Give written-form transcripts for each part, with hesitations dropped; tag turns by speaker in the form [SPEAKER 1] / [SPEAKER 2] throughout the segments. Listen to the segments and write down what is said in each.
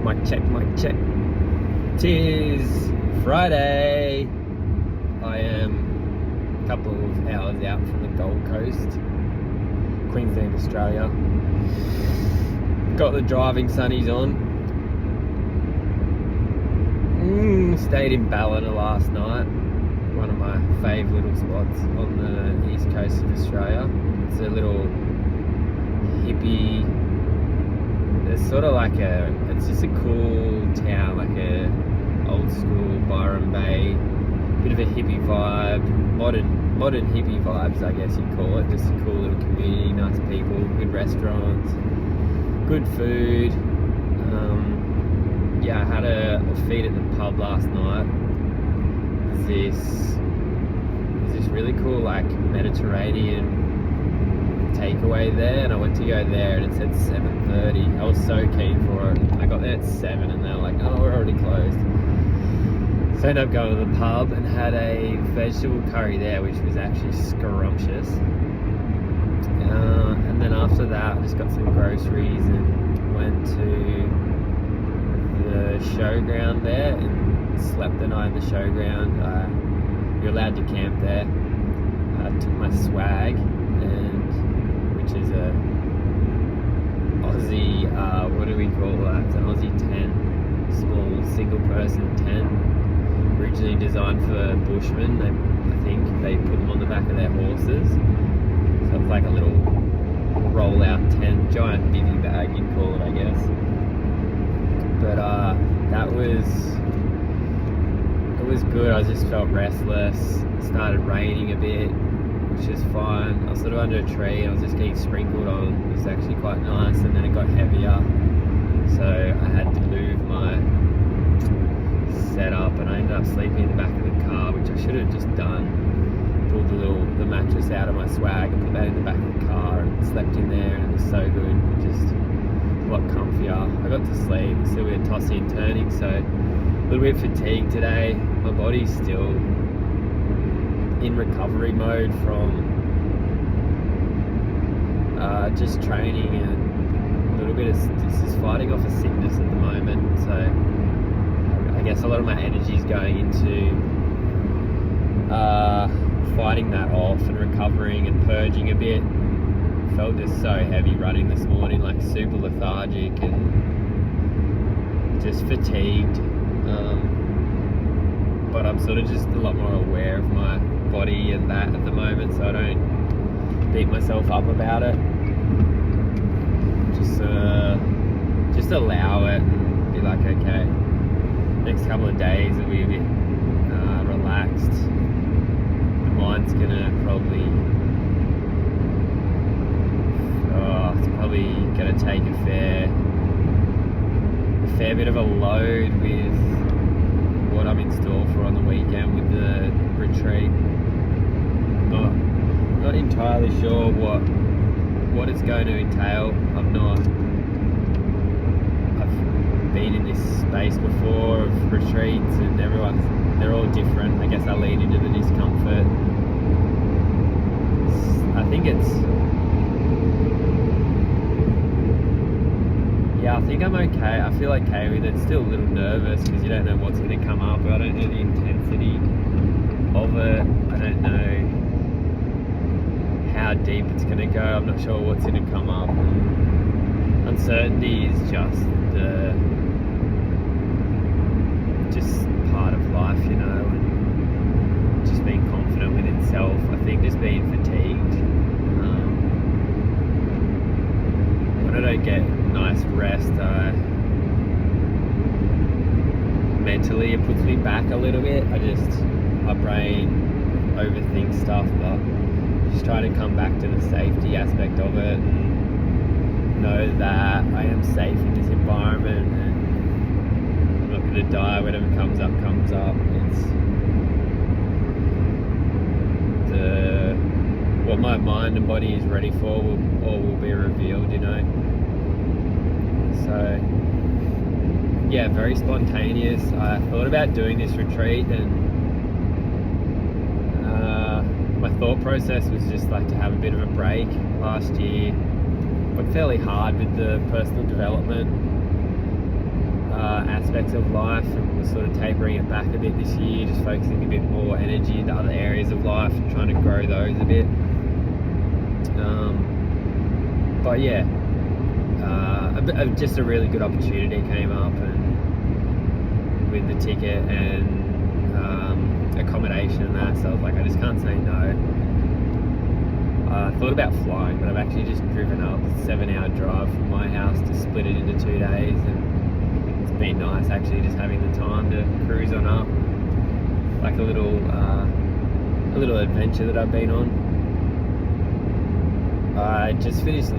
[SPEAKER 1] Mic check. Tis Friday. I am a couple of hours out from the Gold Coast, Queensland, Australia. Got the driving sunnies on. Stayed in Ballina last night, one of my favourite little spots on the east coast of Australia. It's a little hippie, it's sort of like it's just a cool town, like a old school Byron Bay, bit of a hippie vibe, modern hippie vibes, I guess you'd call it. Just a cool little community, nice people, good restaurants, good food. I had a feed at the pub last night. There's this really cool like Mediterranean takeaway there, and I went to go there and it said 7:30. I was so keen for it. I got there at 7 and they're like, oh, we're already closed. So I ended up going to the pub and had a vegetable curry there, which was actually scrumptious. And then after that I just got some groceries and went to the showground there and slept the night in the showground. You're allowed to camp there. I took my swag, which is a Aussie, what do we call that? It's an Aussie tent, small single person tent, originally designed for bushmen. I think they put them on the back of their horses. So it's like a little roll out tent, giant bivvy bag you'd call it, I guess. But it was good. I just felt restless. It started raining a bit, which is fine. I was sort of under a tree and I was just getting sprinkled on. It was actually quite nice, and then it got heavier, so I had to move my setup, and I ended up sleeping in the back of the car, which I should have just done. Pulled the mattress out of my swag and put that in the back of the car and slept in there, and it was so good. Just a lot comfier. I got to sleep. Still a bit tossy and turning, so a little bit fatigued today. My body's still in recovery mode from just training, and a little bit of just fighting off a sickness at the moment. So I guess a lot of my energy is going into fighting that off and recovering and purging a bit. Felt just so heavy running this morning, like super lethargic and just fatigued. But I'm sort of just a lot more aware of my body and that at the moment, so I don't beat myself up about it. Just allow it and be like, okay, next couple of days will be a bit relaxed. The mind's gonna probably gonna take a fair bit of a load with what I'm in store for on the weekend with the retreat. Not entirely sure what it's going to entail. I've been in this space before of retreats, and they're all different. I guess I lead into the discomfort. I think I'm okay. I feel okay with it. Still a little nervous because you don't know what's going to come up. I don't know the intensity of it. I don't know how deep it's going to go. I'm not sure what's going to come up. Uncertainty is just part of life, you know, and just being confident with itself. I think just being fatigued. When I don't get nice rest, mentally it puts me back a little bit. My brain overthinks stuff, but just trying to come back to the safety aspect of it and know that I am safe in this environment and I'm not going to die. Whatever comes up. It's what my mind and body is ready for will be revealed, you know. So yeah, very spontaneous. I thought about doing this retreat, and my thought process was just like to have a bit of a break. Last year worked fairly hard with the personal development aspects of life, and was sort of tapering it back a bit this year, just focusing a bit more energy into other areas of life and trying to grow those a bit. But yeah, just a really good opportunity came up, and with the ticket and accommodation and that, so I was like, I just can't say no. I thought about flying, but I've actually just driven up a 7-hour drive from my house to split it into 2 days, and it's been nice actually just having the time to cruise on up, like a little adventure that I've been on. I just finished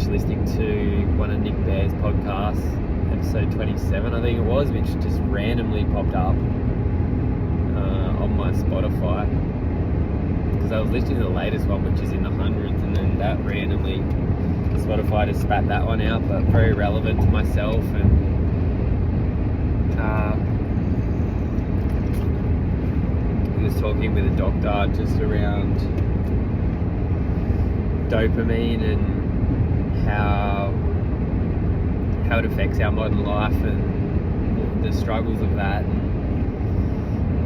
[SPEAKER 1] listening to one of Nick Bear's podcasts, episode 27 I think it was, which just randomly popped up on my Spotify, because I was listening to the latest one, which is in the hundreds, and then that randomly Spotify just spat that one out, but very relevant to myself. And he was talking with a doctor just around dopamine and how it affects our modern life and the struggles of that. And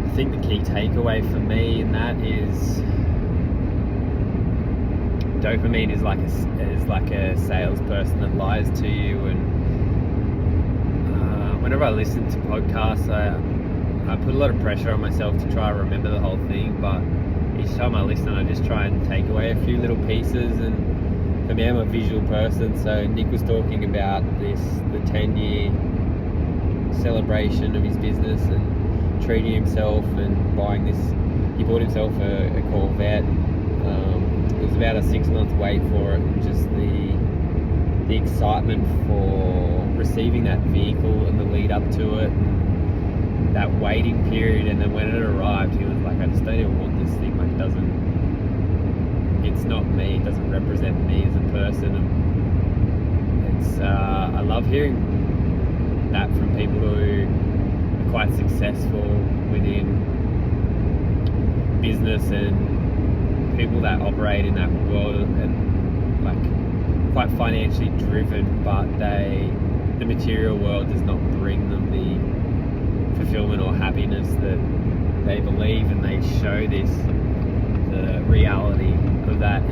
[SPEAKER 1] I think the key takeaway for me in that is dopamine is like a salesperson that lies to you. And whenever I listen to podcasts, I put a lot of pressure on myself to try and remember the whole thing, but each time I listen I just try and take away a few little pieces. And for me, I'm a visual person, so Nick was talking about the 10-year celebration of his business and treating himself and he bought himself a Corvette. It was about a 6-month wait for it, and just the excitement for receiving that vehicle and the lead up to it, and that waiting period. And then when it arrived, he was like, I just don't even want this thing, like it's not me, it doesn't represent me as a person. And it's I love hearing that from people who are quite successful within business and people that operate in that world and like quite financially driven, but the material world does not bring them the fulfillment or happiness that they believe, and they show the reality of that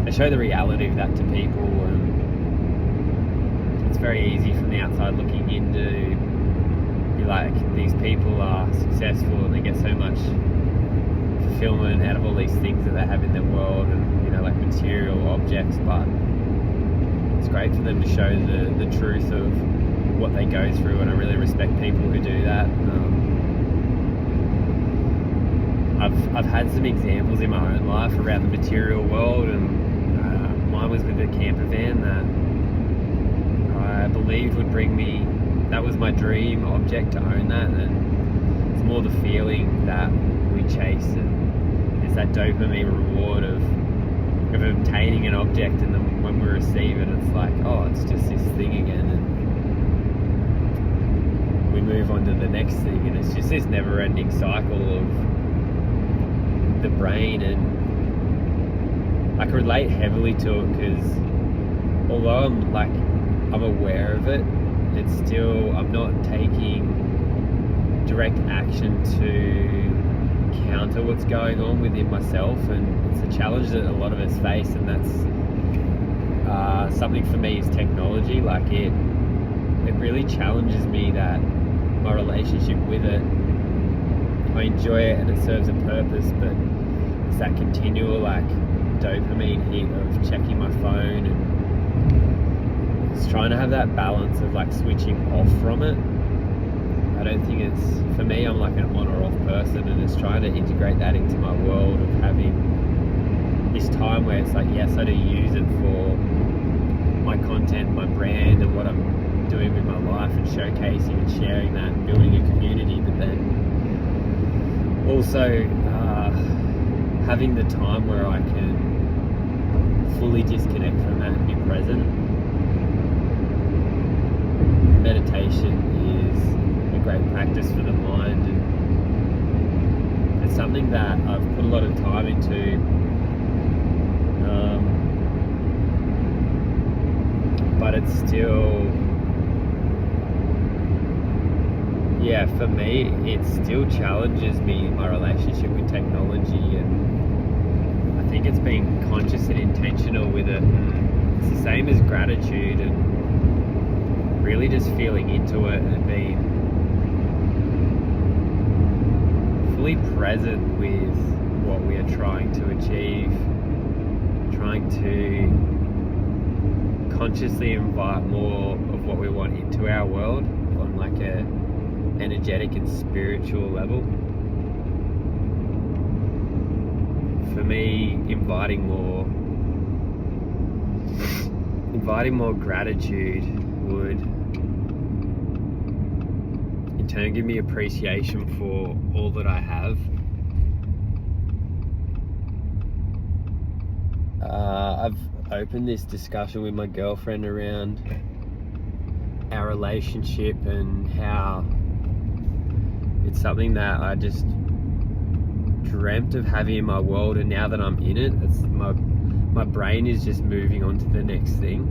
[SPEAKER 1] they show the reality of that to people. And it's very easy from the outside looking in to be like, these people are successful and they get so much fulfillment out of all these things that they have in their world, and like material objects, but it's great for them to show the truth of what they go through, and I really respect people who do that. I've had some examples in my own life around the material world, and mine was with a camper van that I believed would bring me, that was my dream object to own that, and it's more the feeling that we chase, and it's that dopamine reward of obtaining an object, and then when we receive it, it's like, oh, it's just this thing again, and we move on to the next thing, and it's just this never-ending cycle of the brain. And I can relate heavily to it, because although I'm aware of it, it's still, I'm not taking direct action to counter what's going on within myself. And it's a challenge that a lot of us face, and that's something for me is technology. Like it really challenges me, that my relationship with it, I enjoy it and it serves a purpose, but it's that continual like dopamine hit of checking my phone, and it's trying to have that balance of like switching off from it. I don't think it's, for me, I'm like an on or off person, and it's trying to integrate that into my world of having this time where it's like, yes, I do use it for my content, my brand, and what I'm doing with my life, and showcasing and sharing that and building a community, but then also having the time where I can fully disconnect from that and be present. Meditation is a great practice for the mind, and it's something that I've put a lot of time into, but it's still, yeah, for me, it still challenges me, my relationship with technology, and I think it's being conscious and intentional with it. And it's the same as gratitude, and really just feeling into it and being fully present with what we are trying to achieve, trying to consciously invite more of what we want into our world on like a energetic and spiritual level. For me, inviting more gratitude would in turn give me appreciation for all that I have. I've opened this discussion with my girlfriend around our relationship and how it's something that I just dreamt of having in my world, and now that I'm in it, it's my brain is just moving on to the next thing.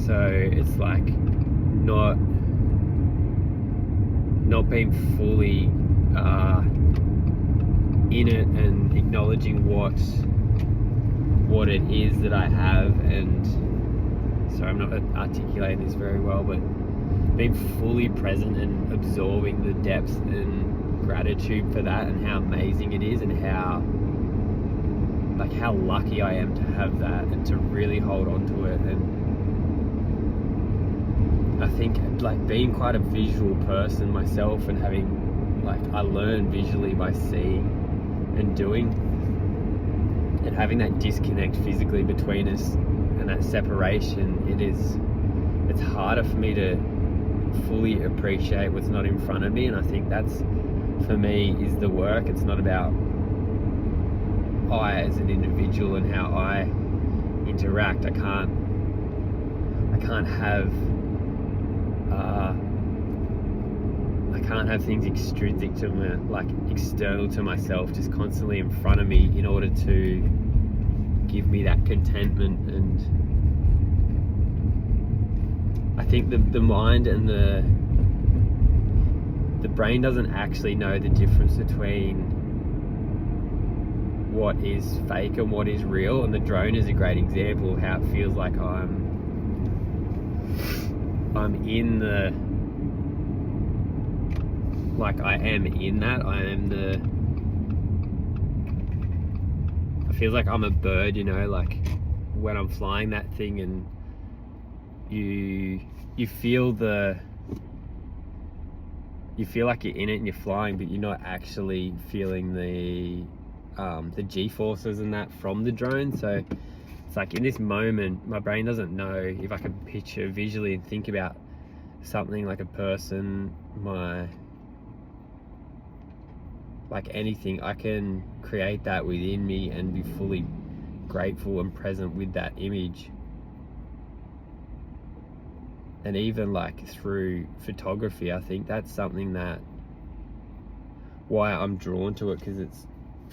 [SPEAKER 1] So it's like not being fully in it and acknowledging what it is that I have. And sorry, I'm not articulating this very well, but being fully present and absorbing the depth and gratitude for that, and how amazing it is, and how lucky I am to have that and to really hold on to it. And I think like being quite a visual person myself, and having I learn visually by seeing and doing, and having that disconnect physically between us and that separation, it's harder for me to fully appreciate what's not in front of me. And I think that's, for me, is the work. It's not about I as an individual and how I interact. I can't have things extrinsic to me, like external to myself, just constantly in front of me in order to give me that contentment. And I think the mind and the brain doesn't actually know the difference between what is fake and what is real. And the drone is a great example of how it feels like I'm in the, like I am in that. I feel like I'm a bird, you know, like when I'm flying that thing, and you feel like you're in it and you're flying, but you're not actually feeling the G-forces and that from the drone. So it's like in this moment, my brain doesn't know if I can picture visually and think about something like a person, like anything, I can create that within me and be fully grateful and present with that image. And even like through photography, I think that's something that why I'm drawn to it, because it's,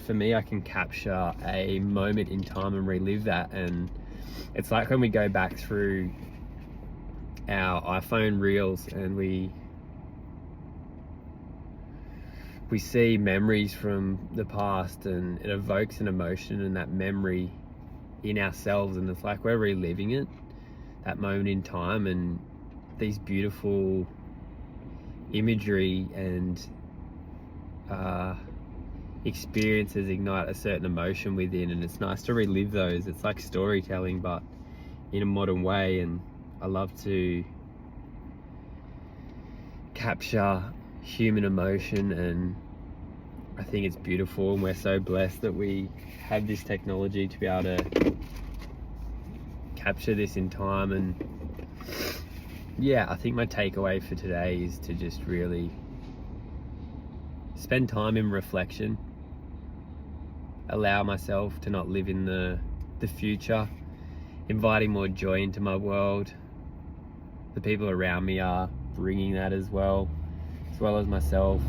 [SPEAKER 1] for me, I can capture a moment in time and relive that. And it's like when we go back through our iPhone reels and we see memories from the past, and it evokes an emotion and that memory in ourselves, and it's like we're reliving it, that moment in time. And these beautiful imagery and experiences ignite a certain emotion within, and it's nice to relive those. It's like storytelling, but in a modern way. And I love to capture human emotion, and I think it's beautiful, and we're so blessed that we have this technology to be able to capture this in time. And yeah, I think my takeaway for today is to just really spend time in reflection, allow myself to not live in the future, inviting more joy into my world. The people around me are bringing that as well as myself.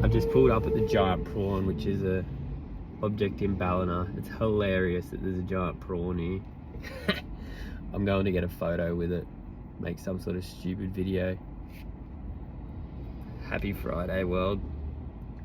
[SPEAKER 1] I've just pulled up at the giant prawn, which is a object in Ballina. It's hilarious that there's a giant prawn here. I'm going to get a photo with it, make some sort of stupid video. Happy Friday, world.